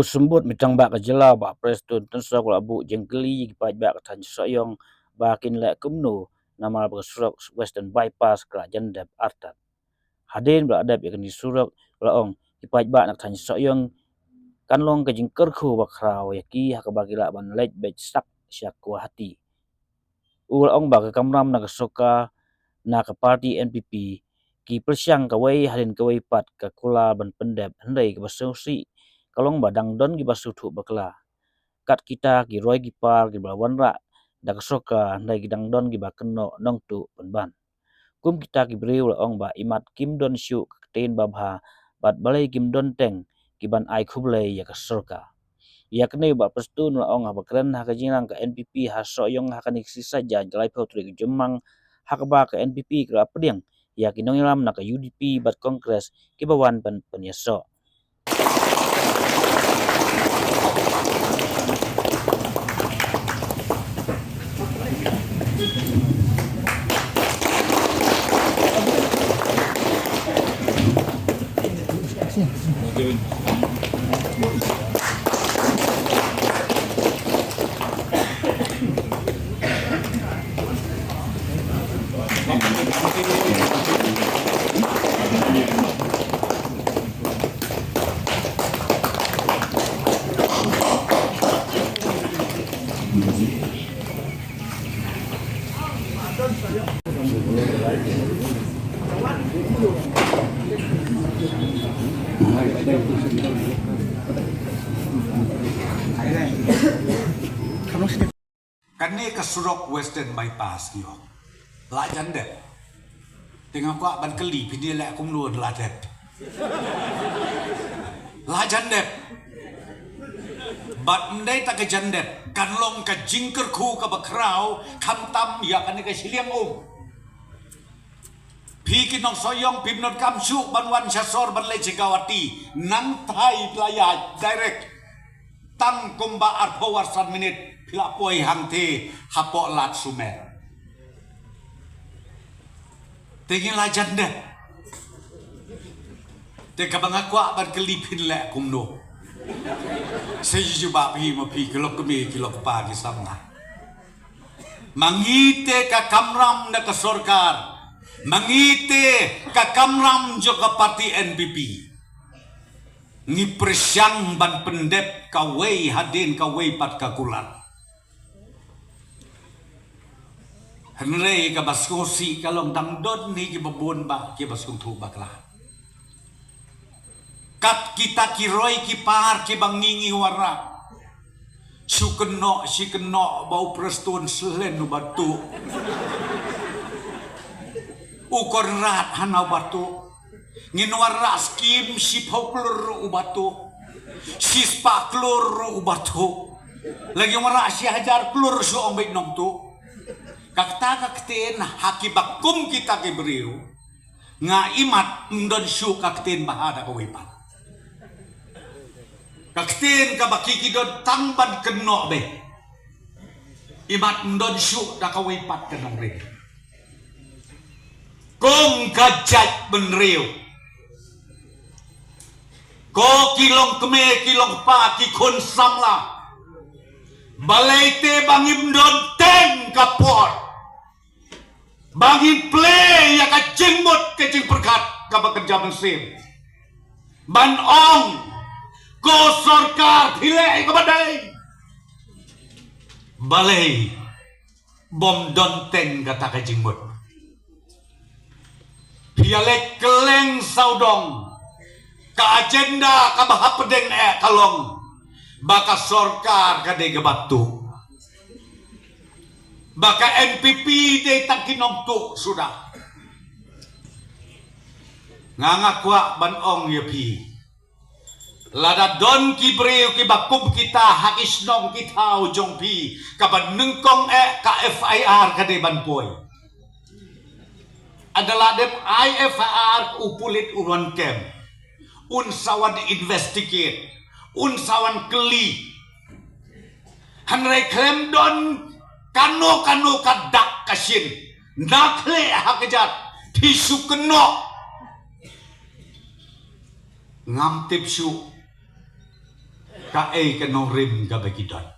Sembut mitang bak kejelau bak Preston tensok labu jengkeli gipat bak tan soyong bakin lek kumno namal bersurok Western Bypass kerajaan dep artat. Hadin bak dep yakin disurok laong gipat bak nak tan soyong kanlong ke jengkerku bak krau yaki hak bagi lak ban lej bej sak syak kuah hati. Laong bak kamram nak soka nak parti NPP ki persyang kawai hadin kawai pat ke kula ban pendep hendai ke basausi kalong badang don gi basu thu bakla kat kita gi roi gi par gi belawan ra dak soka hendai gi dang don gi bakeno nong tu ban kum kita gi breu laong ba imat kim don syu ten babha bat balai kim don teng gi ban ai khublai ya ka soka ya kene ba pastun laong ha bakren ha kajingang ka NPP ha soyong ha kanik sisa jan jalai phau tri jemang ha ba ka NPP ka pediang ya kinong ilam na ka UDP bat kongres ki bawan pan penyeso. Kani kasurok Western Bypass kyo. La jande. Tengah kuat ban keli pidi lek kum luon la det. La jande. Bat ndai tak jande. Kan long ka jingker ku ka bakrau kam tam ya kan ka siliang Pi kinong soyong pimnon kamsu banwan syasor ban le Cegawati nang thai playa direct tang kumba arpo warsan minit pila poi hangte hapo lat sumer tingin la janda te kabangakwa ban kelipin le kumno seju ba pi mo pi kelok kemi kelok pagi samna mangite ka kamram na ka sorkar mangite ka kamram jo ka parti NPP ni presyang ban pendep kawai hadin kawai pat kakulan henrei ka baskosi kalong dangdon ni ki babon ba ki baskung thu bakla kat kita kiroi ki par ki bangingi wara sukeno sikeno bau prestun selen nu batu ukor rat hanau batu nginwara skim siphoklur ubatu sispaklur ubatu lagi wara si hajar klur so ombek nom tu kakta kakten hakibakum kita ke beriu nga imat ndon syu kakten bahada ko wepat kakten ka bakiki don tamban keno be imat ndon syu da ka wepat kenong re kong kajat benriu ko kilong keme kilong pa ki kon samla balai te bangim don teng kapor bangi play ya ka jengmot ke jeng perkat ka bekerja mesin ban ong ko sorkar pilih ke badai balai bom don teng kata ka jengmot pialek keleng saudong ka agenda ka bahapedeng kalong baka sorkar ka de batu baka NPP de takinong tu sudah ngangakwa banong yapi lada don kibreu ki bakum kita hakisnong kita ujong pi kaban nengkong ka FIR ka de banpoy adalah dem IFR upulit uruan kem unsawan investigate unsawan keli hanrei klem don kano kadak kasin nakle hakejat tisu kenok ngam tip su ka e kenorim ka bagidan